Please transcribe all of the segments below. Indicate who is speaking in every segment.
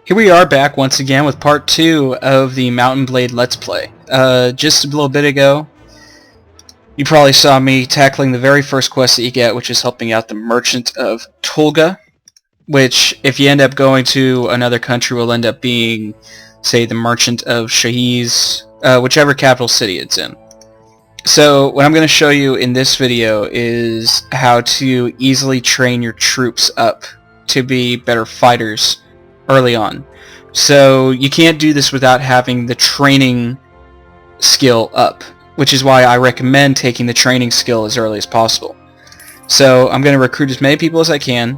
Speaker 1: Here we are back once again with part 2 of the Mount&Blade Let's Play. Just a little bit ago, you probably saw me tackling the very first quest that you get, which is helping out the Merchant of Tolga, which, if you end up going to another country, will end up being, say, the Merchant of Shahiz, whichever capital city it's in. So, what I'm going to show you in this video is how to easily train your troops up to be better fighters early on. So you can't do this without having the training skill up, which is why I recommend taking the training skill as early as possible. So I'm going to recruit as many people as I can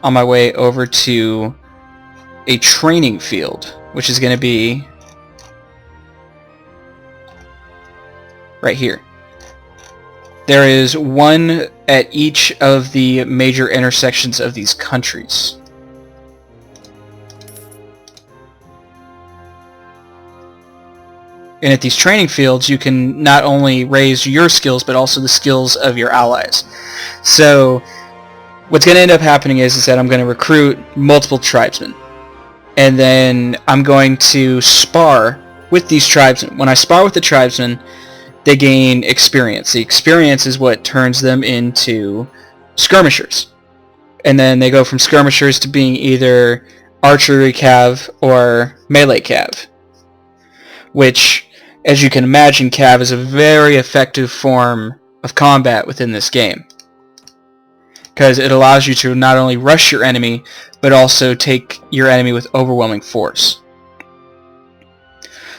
Speaker 1: on my way over to a training field, which is going to be right here. There is one at each of the major intersections of these countries. And at these training fields, you can not only raise your skills, but also the skills of your allies. So what's going to end up happening is that I'm going to recruit multiple tribesmen. And then I'm going to spar with these tribesmen. When I spar with the tribesmen, they gain experience. The experience is what turns them into skirmishers. And then they go from skirmishers to being either archery cav or melee cav, which, as you can imagine, cav is a very effective form of combat within this game, because it allows you to not only rush your enemy, but also take your enemy with overwhelming force.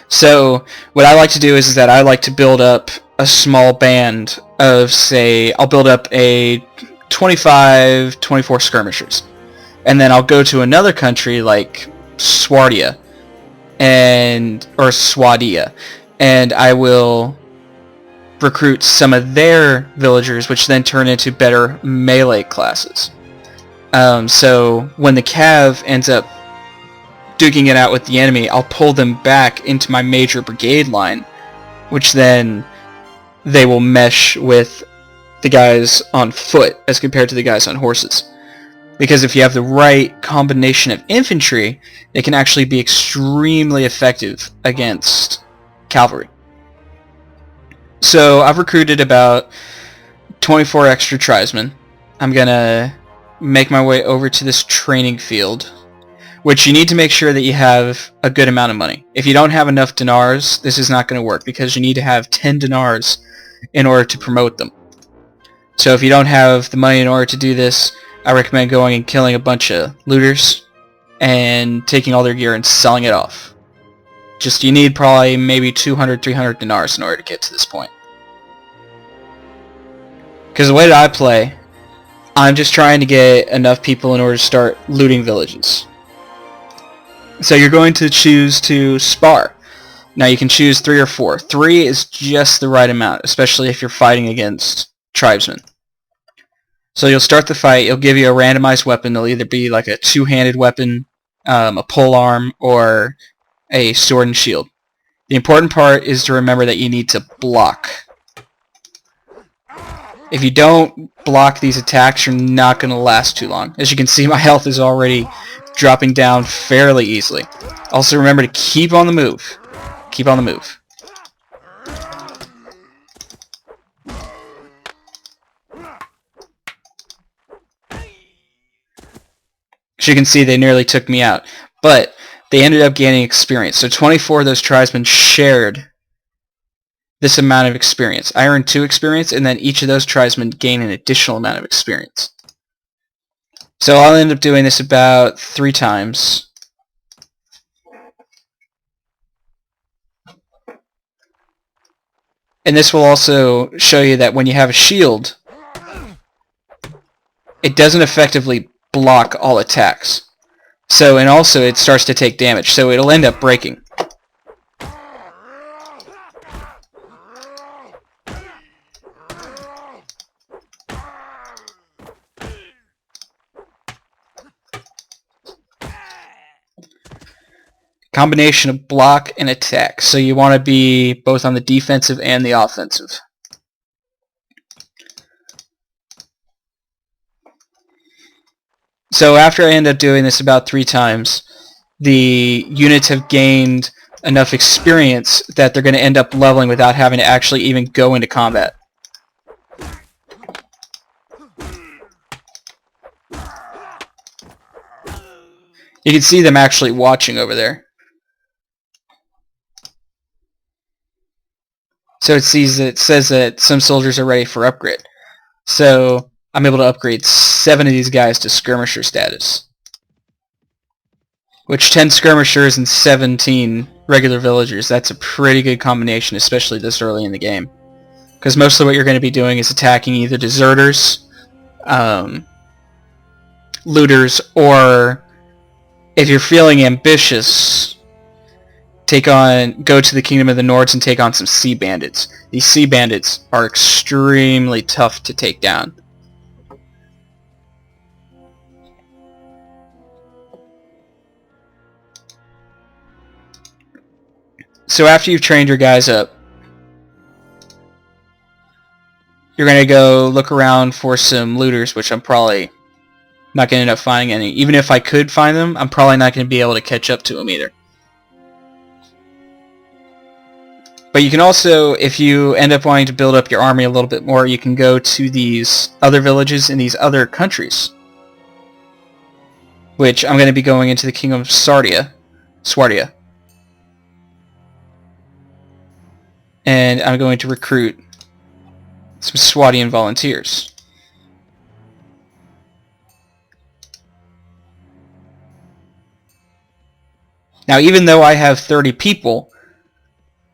Speaker 1: So what I like to do is that I like to build up a small band of, say, I'll build up a 25, 24 skirmishers, and then I'll go to another country like Swardia, or Swadia, and I will recruit some of their villagers, which then turn into better melee classes. So when the cav ends up duking it out with the enemy, I'll pull them back into my major brigade line, which then they will mesh with the guys on foot as compared to the guys on horses. Because if you have the right combination of infantry, it can actually be extremely effective against cavalry. So I've recruited about 24 extra tribesmen. I'm going to make my way over to this training field, which you need to make sure that you have a good amount of money. If you don't have enough dinars, this is not going to work, because you need to have 10 dinars in order to promote them. So if you don't have the money in order to do this, I recommend going and killing a bunch of looters and taking all their gear and selling it off. Just, you need probably maybe 200, 300 dinars in order to get to this point. Because the way that I play, I'm just trying to get enough people in order to start looting villages. So you're going to choose to spar. Now you can choose 3 or 4. 3 is just the right amount, especially if you're fighting against tribesmen. So you'll start the fight, it'll give you a randomized weapon. It'll either be like a two-handed weapon, a polearm, or a sword and shield. The important part is to remember that you need to block. If you don't block these attacks, you're not going to last too long. As you can see, my health is already dropping down fairly easily. Also remember to keep on the move. Keep on the move. As you can see, they nearly took me out. But they ended up gaining experience. So 24 of those tribesmen shared this amount of experience. I earned 2 experience, and then each of those tribesmen gain an additional amount of experience. So I'll end up doing this about 3 times. And this will also show you that when you have a shield, it doesn't effectively block all attacks. So, and also it starts to take damage, so it'll end up breaking. Combination of block and attack, so you want to be both on the defensive and the offensive. So after I end up doing this about 3 times, the units have gained enough experience that they're going to end up leveling without having to actually even go into combat. You can see them actually watching over there. So it says that some soldiers are ready for upgrade. So I'm able to upgrade 7 of these guys to skirmisher status. Which 10 skirmishers and 17 regular villagers, that's a pretty good combination, especially this early in the game. Because most of what you're going to be doing is attacking either deserters, looters, or if you're feeling ambitious, go to the Kingdom of the Nords and take on some sea bandits. These sea bandits are extremely tough to take down. So after you've trained your guys up, you're going to go look around for some looters, which I'm probably not going to end up finding any. Even if I could find them, I'm probably not going to be able to catch up to them either. But you can also, if you end up wanting to build up your army a little bit more, you can go to these other villages in these other countries. Which I'm going to be going into the Kingdom of Swardia. And I'm going to recruit some Swardian volunteers. Now, even though I have 30 people,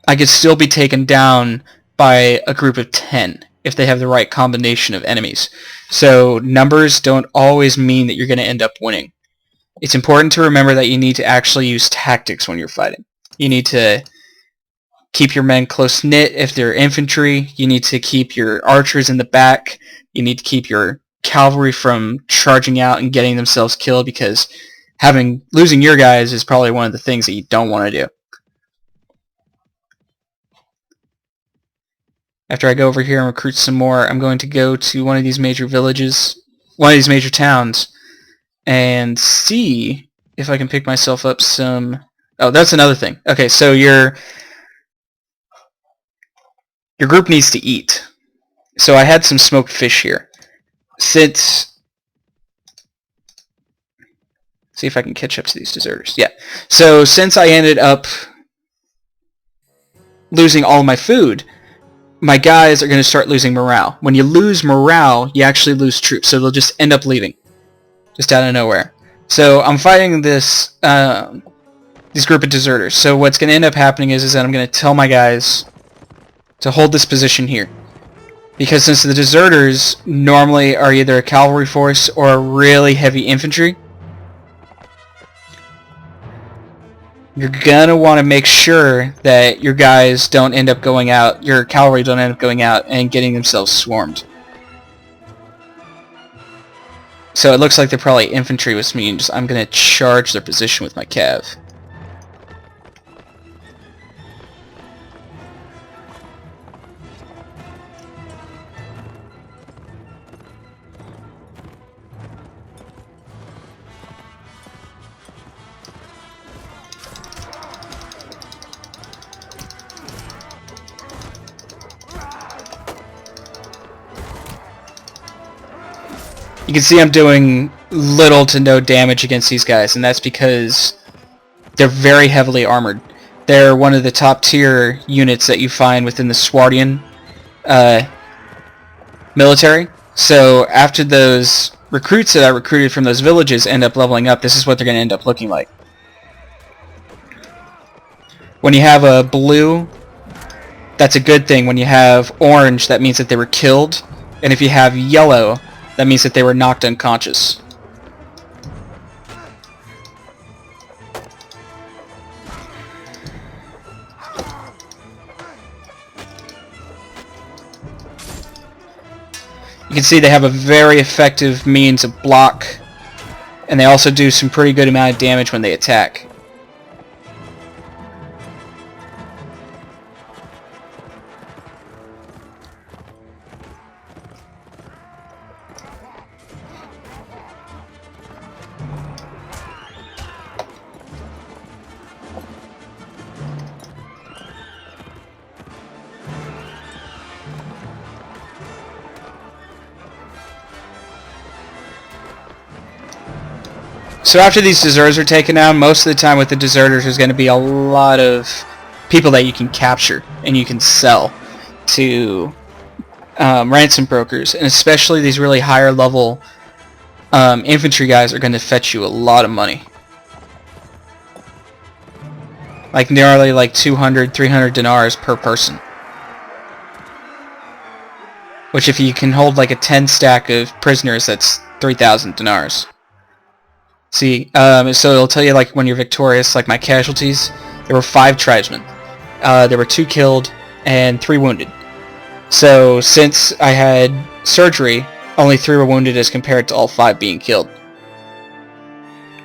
Speaker 1: I could still be taken down by a group of 10 if they have the right combination of enemies. So numbers don't always mean that you're going to end up winning. It's important to remember that you need to actually use tactics when you're fighting. You need to keep your men close-knit if they're infantry. You need to keep your archers in the back. You need to keep your cavalry from charging out and getting themselves killed, because losing your guys is probably one of the things that you don't want to do. After I go over here and recruit some more, I'm going to go to one of these major villages, one of these major towns, and see if I can pick myself up some... Oh, that's another thing. Okay, so your group needs to eat. So I had some smoked fish here. See if I can catch up to these deserters. Yeah. So since I ended up losing all my food, my guys are going to start losing morale. When you lose morale, you actually lose troops, so they'll just end up leaving. Just out of nowhere. So I'm fighting this group of deserters. So what's going to end up happening is that I'm going to tell my guys to hold this position here. Because since the deserters normally are either a cavalry force or a really heavy infantry, you're going to want to make sure that your guys don't end up going out, your cavalry don't end up going out and getting themselves swarmed. So it looks like they're probably infantry, which means I'm going to charge their position with my cav. You can see I'm doing little to no damage against these guys, and that's because they're very heavily armored. They're one of the top tier units that you find within the Swardian military. So after those recruits that I recruited from those villages end up leveling up, this is what they're going to end up looking like. When you have a blue, that's a good thing. When you have orange, that means that they were killed. And if you have yellow, that means that they were knocked unconscious. You can see they have a very effective means of block, and they also do some pretty good amount of damage when they attack. So after these deserters are taken down, most of the time with the deserters there's going to be a lot of people that you can capture and you can sell to ransom brokers, and especially these really higher level infantry guys are going to fetch you a lot of money. Like nearly like 200, 300 dinars per person. Which if you can hold like a 10 stack of prisoners, that's 3,000 dinars. See, so it'll tell you like when you're victorious, like my casualties, there were 5 tribesmen. There were 2 killed and 3 wounded. So since I had surgery, only 3 were wounded as compared to all 5 being killed.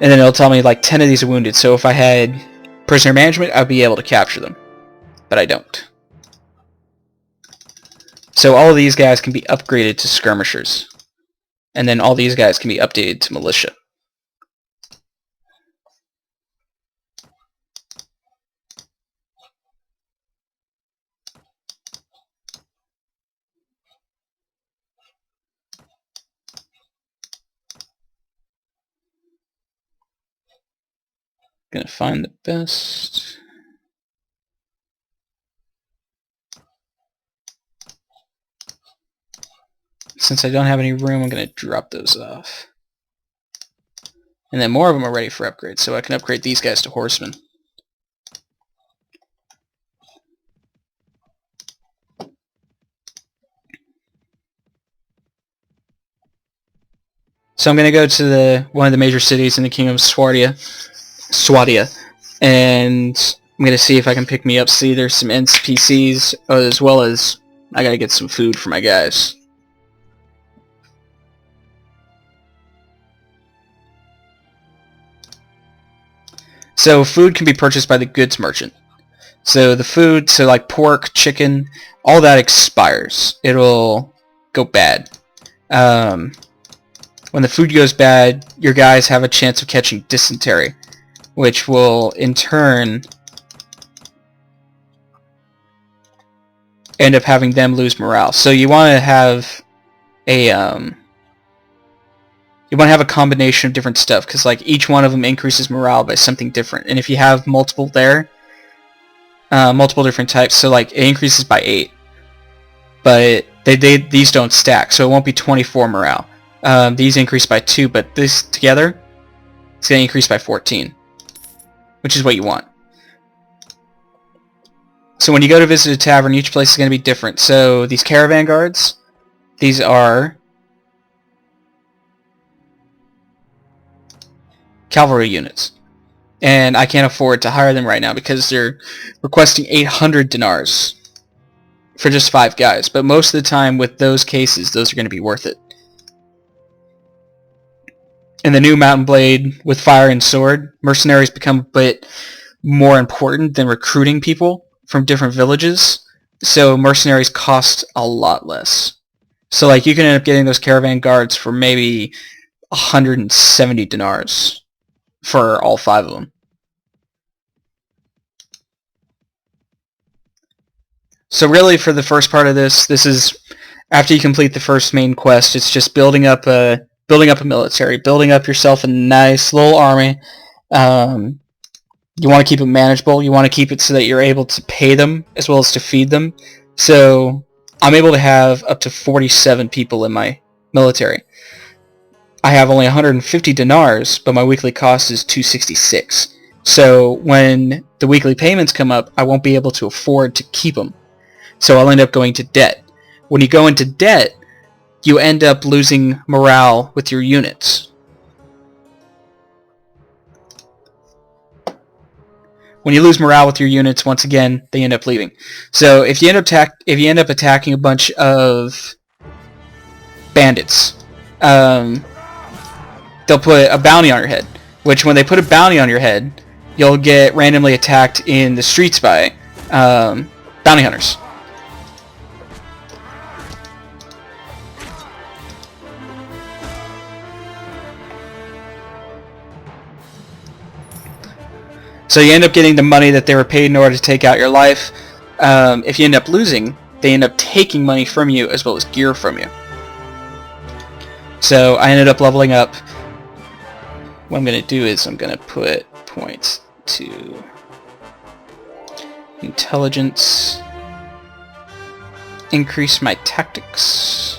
Speaker 1: And then it'll tell me like 10 of these are wounded, so if I had prisoner management, I'd be able to capture them. But I don't. So all of these guys can be upgraded to skirmishers. And then all these guys can be updated to militia. Gonna find the best. Since I don't have any room, I'm gonna drop those off. And then more of them are ready for upgrade, so I can upgrade these guys to horsemen. So I'm gonna go to one of the major cities in the Kingdom of Swadia, and I'm gonna see if I can pick me up. See, there's some NPCs, as well as I gotta get some food for my guys. So food can be purchased by the goods merchant. So the food, so like pork, chicken, all that expires. It'll go bad. When the food goes bad, your guys have a chance of catching dysentery, which will in turn end up having them lose morale. So you want to have a combination of different stuff, because like each one of them increases morale by something different. And if you have multiple there, multiple different types, so like it increases by 8, but these don't stack, so it won't be 24 morale. These increase by 2, but this together, it's going to increase by 14, which is what you want. So when you go to visit a tavern, each place is going to be different. So these caravan guards, these are cavalry units. And I can't afford to hire them right now because they're requesting 800 dinars for just 5 guys. But most of the time with those cases, those are going to be worth it. In the new Mount&Blade with fire and sword, mercenaries become a bit more important than recruiting people from different villages. So mercenaries cost a lot less. So like you can end up getting those caravan guards for maybe 170 dinars for all 5 of them. So really for the first part of this is after you complete the first main quest, it's just building up a military, building up yourself a nice little army. You want to keep it manageable. You want to keep it so that you're able to pay them as well as to feed them. So I'm able to have up to 47 people in my military. I have only 150 dinars, but my weekly cost is 266. So when the weekly payments come up, I won't be able to afford to keep them. So I'll end up going to debt. When you go into debt, you end up losing morale with your units. When you lose morale with your units, once again, they end up leaving. So if you end up attacking a bunch of bandits, they'll put a bounty on your head. Which, when they put a bounty on your head, you'll get randomly attacked in the streets by bounty hunters. So you end up getting the money that they were paid in order to take out your life. If you end up losing, they end up taking money from you as well as gear from you. So I ended up leveling up what I'm going to do is I'm going to put points to intelligence, increase my tactics,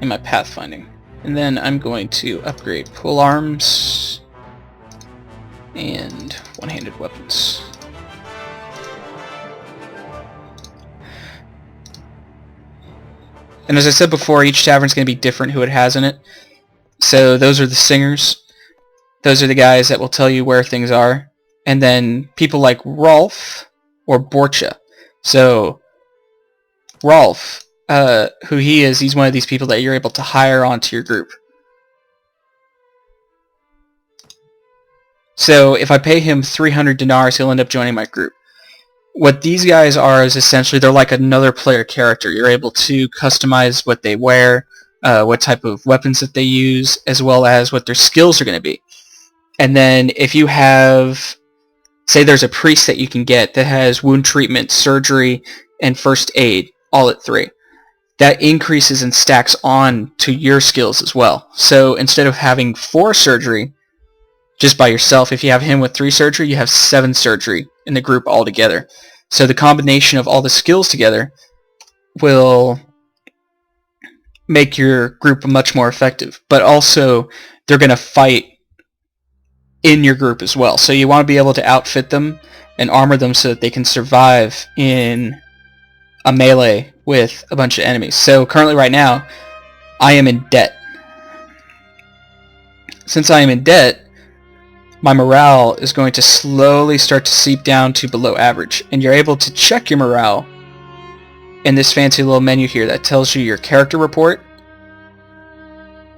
Speaker 1: and my pathfinding. And then I'm going to upgrade pole arms and one-handed weapons. And as I said before, each tavern's going to be different who it has in it. So those are the singers. Those are the guys that will tell you where things are. And then people like Rolf or Borcha. So Rolf, who he is, he's one of these people that you're able to hire onto your group. So if I pay him 300 dinars, he'll end up joining my group. What these guys are is essentially they're like another player character. You're able to customize what they wear, what type of weapons that they use, as well as what their skills are going to be. And then if you have, say there's a priest that you can get that has wound treatment, surgery, and first aid, all at 3. That increases and stacks on to your skills as well. So instead of having 4 surgery just by yourself, if you have him with 3 surgery, you have 7 surgery in the group altogether. So the combination of all the skills together will make your group much more effective. But also, they're going to fight in your group as well. So you want to be able to outfit them and armor them so that they can survive in a melee with a bunch of enemies. So currently right now, I am in debt. Since I am in debt, my morale is going to slowly start to seep down to below average. And you're able to check your morale in this fancy little menu here that tells you your character report,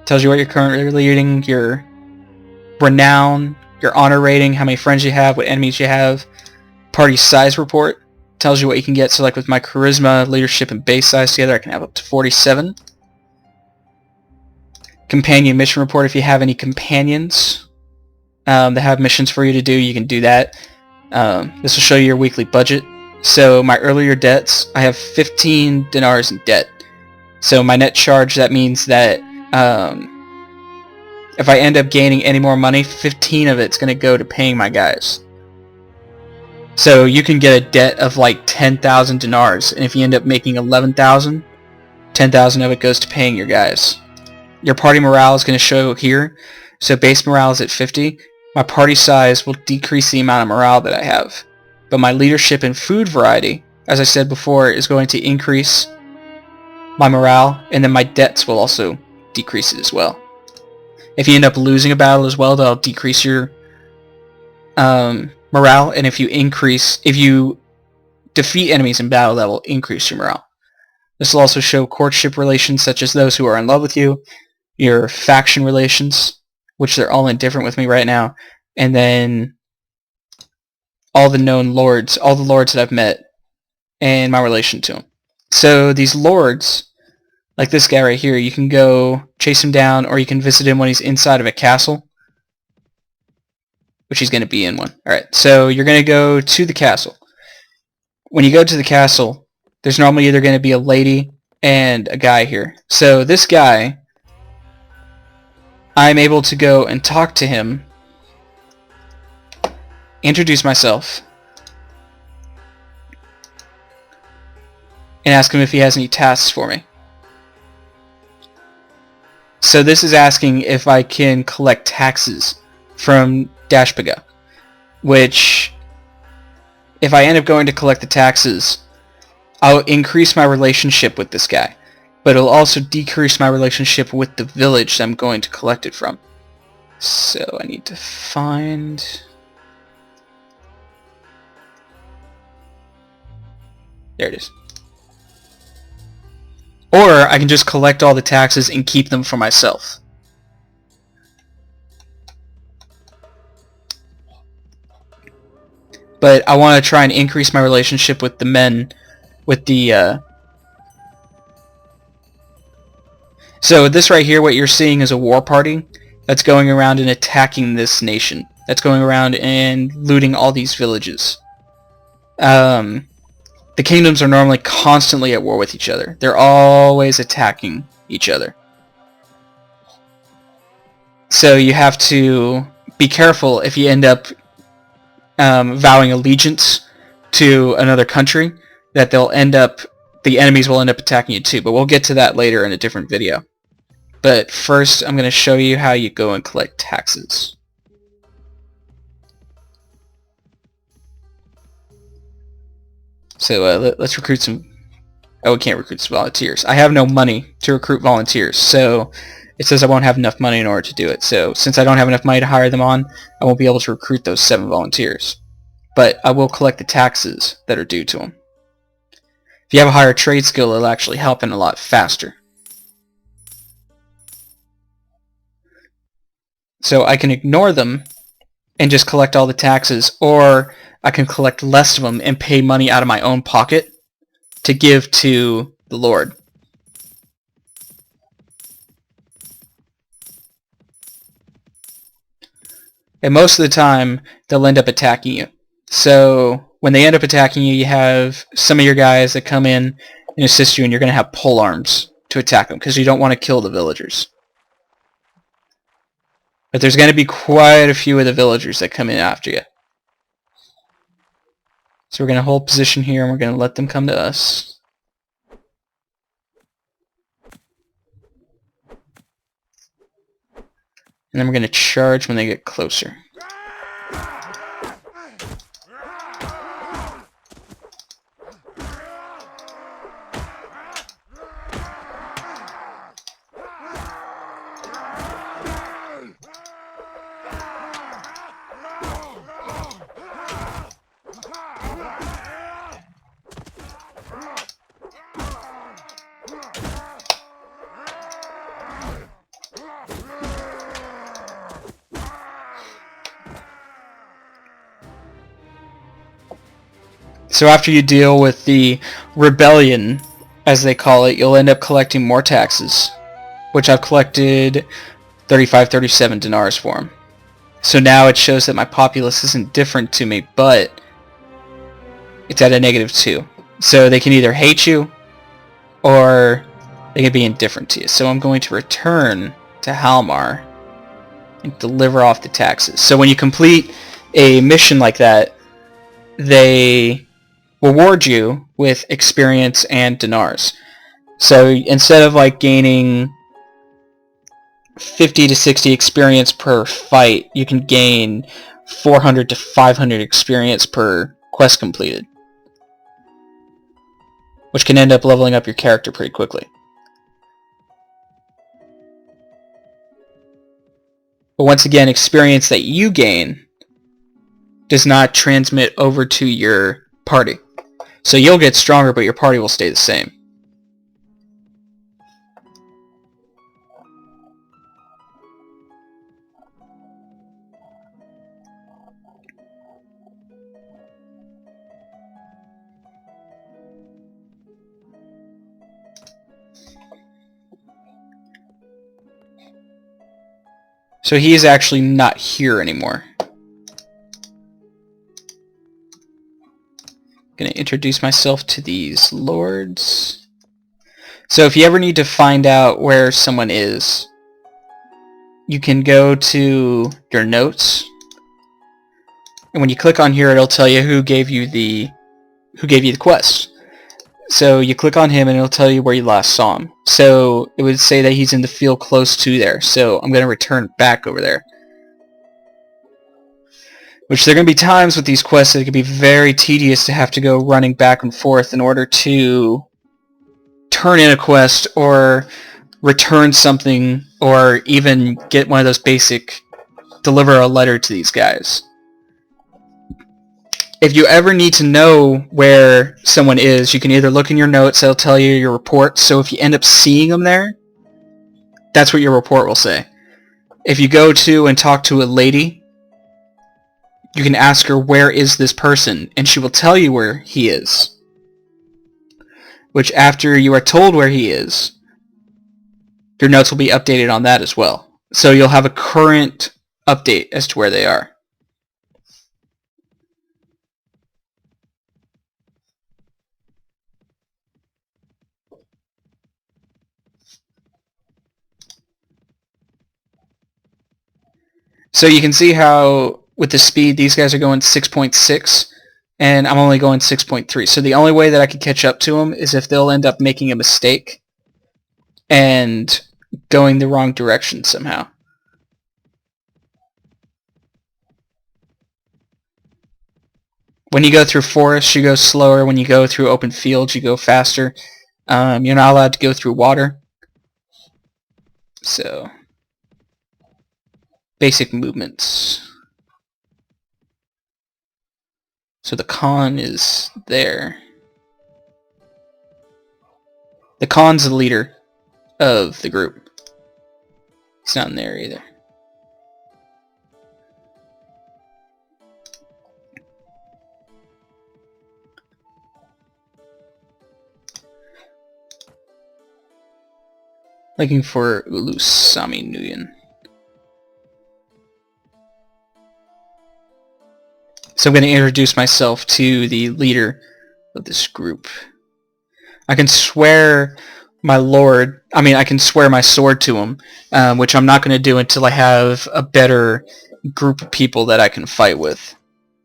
Speaker 1: tells you what you're currently leading, your renown, your honor rating, how many friends you have, what enemies you have, party size report, tells you what you can get. So like with my charisma, leadership, and base size together, I can have up to 47. Companion mission report, if you have any companions that have missions for you to do, you can do that. This will show you your weekly budget. So my earlier debts, I have 15 dinars in debt. So my net charge, that means that if I end up gaining any more money, 15 of it's going to go to paying my guys. So you can get a debt of like 10,000 dinars, and if you end up making 11,000, 10,000 of it goes to paying your guys. Your party morale is going to show here. So base morale is at 50. My party size will decrease the amount of morale that I have. But my leadership and food variety, as I said before, is going to increase my morale, and then my debts will also decrease it as well. If you end up losing a battle as well, that'll decrease your morale, and if you defeat enemies in battle, that will increase your morale. This will also show courtship relations, such as those who are in love with you, your faction relations, which they're all indifferent with me right now, and then all the known lords, all the lords that I've met, and my relation to them. So these lords, like this guy right here, you can go chase him down, or you can visit him when he's inside of a castle, which he's going to be in one. Alright, so you're going to go to the castle. When you go to the castle, there's normally either going to be a lady and a guy here. So this guy, I'm able to go and talk to him, introduce myself, and ask him if he has any tasks for me. So this is asking if I can collect taxes from Dashpaga, which, if I end up going to collect the taxes, I'll increase my relationship with this guy, but it'll also decrease my relationship with the village that I'm going to collect it from. So I need to find... There it is. Or I can just collect all the taxes and keep them for myself. But I want to try and increase my relationship with the men, with the... So this right here, what you're seeing is a war party that's going around and attacking this nation. That's going around and looting all these villages. The the kingdoms are normally constantly at war with each other. They're always attacking each other. So you have to be careful if you end up vowing allegiance to another country, that the enemies will end up attacking you too. But we'll get to that later in a different video. But first, I'm going to show you how you go and collect taxes. So let's recruit some... Oh, we can't recruit some volunteers. I have no money to recruit volunteers, so it says I won't have enough money in order to do it. So since I don't have enough money to hire them on, I won't be able to recruit those 7 volunteers. But I will collect the taxes that are due to them. If you have a higher trade skill, it'll actually help in a lot faster. So I can ignore them and just collect all the taxes, or I can collect less of them and pay money out of my own pocket to give to the Lord. And most of the time, they'll end up attacking you. So when they end up attacking you, you have some of your guys that come in and assist you, and you're going to have pole arms to attack them because you don't want to kill the villagers. But there's going to be quite a few of the villagers that come in after you. So we're going to hold position here, and we're going to let them come to us. And then we're going to charge when they get closer. So after you deal with the rebellion, as they call it, you'll end up collecting more taxes, which I've collected 37 dinars for them. So now it shows that my populace isn't different to me, but it's at a -2. So they can either hate you, or they can be indifferent to you. So I'm going to return to Halmar and deliver off the taxes. So when you complete a mission like that, they reward you with experience and dinars. So instead of like gaining 50 to 60 experience per fight, you can gain 400 to 500 experience per quest completed, which can end up leveling up your character pretty quickly. But once again, experience that you gain does not transmit over to your party. So you'll get stronger, but your party will stay the same. So he is actually not here anymore. Going to introduce myself to these lords. So if you ever need to find out where someone is, you can go to your notes, and when you click on here, it'll tell you who gave you the quest. So you click on him, and it'll tell you where you last saw him. So it would say that he's in the field close to there. So I'm going to return back over there. Which there are going to be times with these quests that it can be very tedious to have to go running back and forth in order to turn in a quest or return something, or even get one of those basic deliver a letter to these guys. If you ever need to know where someone is, you can either look in your notes, it'll tell you your report, so if you end up seeing them there, that's what your report will say. If you go to and talk to a lady, you can ask her, where is this person? And she will tell you where he is. Which, after you are told where he is, your notes will be updated on that as well. So you'll have a current update as to where they are. So you can see how with the speed these guys are going 6.6 and I'm only going 6.3. So the only way that I could catch up to them is if they'll end up making a mistake and going the wrong direction somehow. When you go through forests, you go slower. When you go through open fields, you go faster. You're not allowed to go through water. So, basic movements. So the Khan is there. The Khan's the leader of the group. He's not in there either. Looking for Ulusami Nguyen. So I'm going to introduce myself to the leader of this group. I can swear my lord, I can swear my sword to him, which I'm not going to do until I have a better group of people that I can fight with.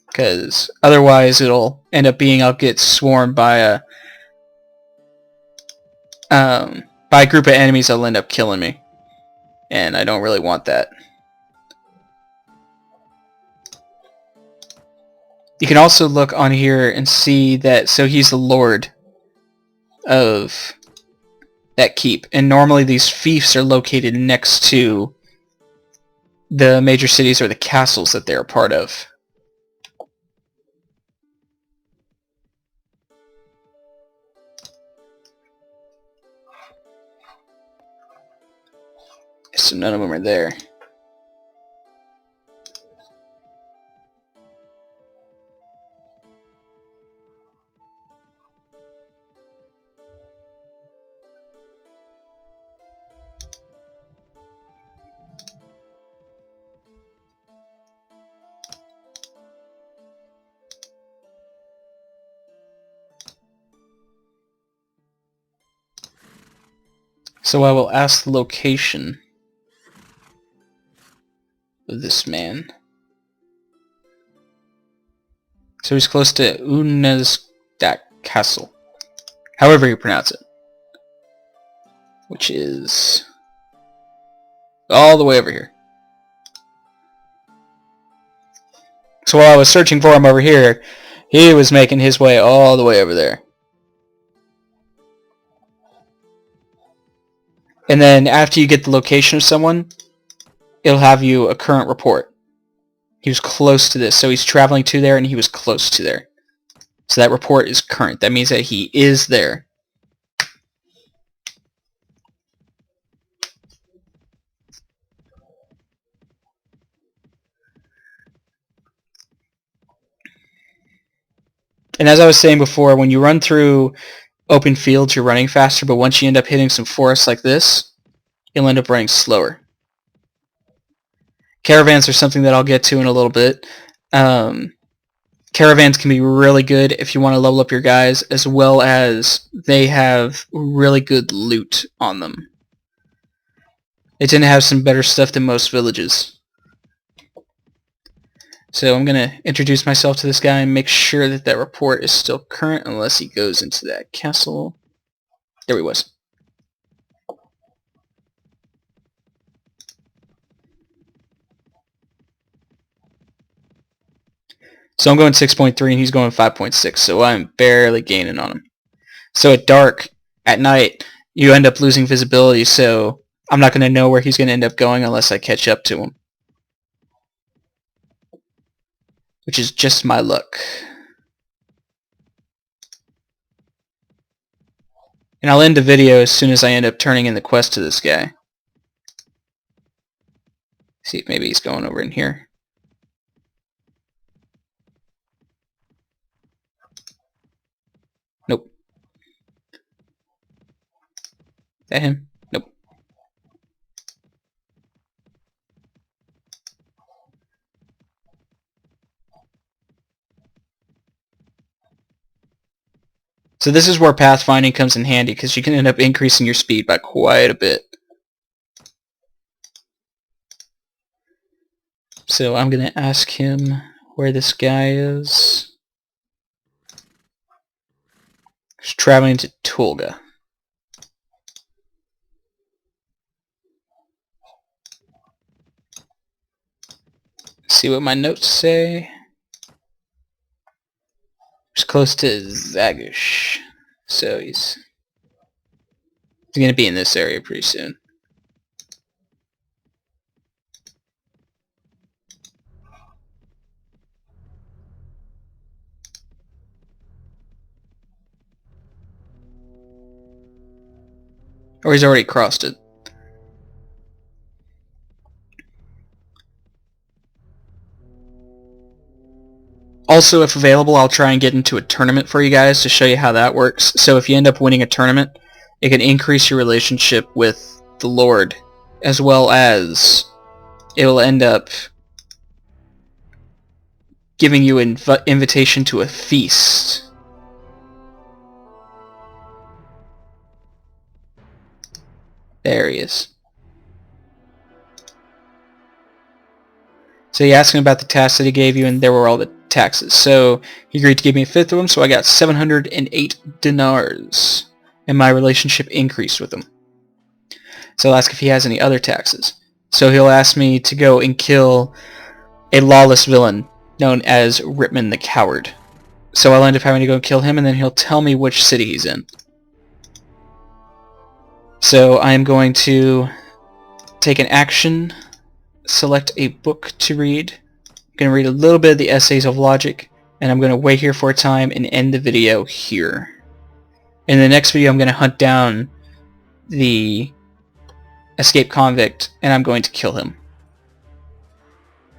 Speaker 1: Because otherwise it'll end up being I'll get sworn by a group of enemies that'll end up killing me. And I don't really want that. You can also look on here and see that, so he's the lord of that keep. And normally these fiefs are located next to the major cities or the castles that they're a part of. So none of them are there. So I will ask the location of this man. So he's close to Unezdak Castle, however you pronounce it, which is all the way over here. So while I was searching for him over here, he was making his way all the way over there. And then after you get the location of someone, it'll have you a current report. He was close to this, so he's traveling to there and he was close to there. So that report is current. That means that he is there. And as I was saying before, when you run through open fields, you're running faster, but once you end up hitting some forests like this, you'll end up running slower. Caravans are something that I'll get to in a little bit. Caravans can be really good if you want to level up your guys, as well as they have really good loot on them. They tend to have some better stuff than most villages. So I'm going to introduce myself to this guy and make sure that that report is still current unless he goes into that castle. There he was. So I'm going 6.3 and he's going 5.6, so I'm barely gaining on him. So at dark, at night, you end up losing visibility, so I'm not going to know where he's going to end up going unless I catch up to him. Which is just my luck. And I'll end the video as soon as I end up turning in the quest to this guy. See, maybe he's going over in here. Nope. Is that him? Nope. So this is where pathfinding comes in handy, because you can end up increasing your speed by quite a bit. So I'm going to ask him where this guy is. He's traveling to Tulga. See what my notes say. He's close to Zagush. So he's going to be in this area pretty soon. Or he's already crossed it. Also, if available, I'll try and get into a tournament for you guys to show you how that works. So if you end up winning a tournament, it can increase your relationship with the Lord, as well as it will end up giving you an invitation to a feast. There he is. So you asked him about the tasks that he gave you, and there were all the taxes. So he agreed to give me a fifth of them, so I got 708 dinars, and my relationship increased with him. So I'll ask if he has any other taxes. So he'll ask me to go and kill a lawless villain known as Ripman the Coward. So I'll end up having to go kill him, and then he'll tell me which city he's in. So I am going to take an action, select a book to read. I'm going to read a little bit of the Essays of Logic, and I'm going to wait here for a time and end the video here. In the next video, I'm going to hunt down the escaped convict, and I'm going to kill him.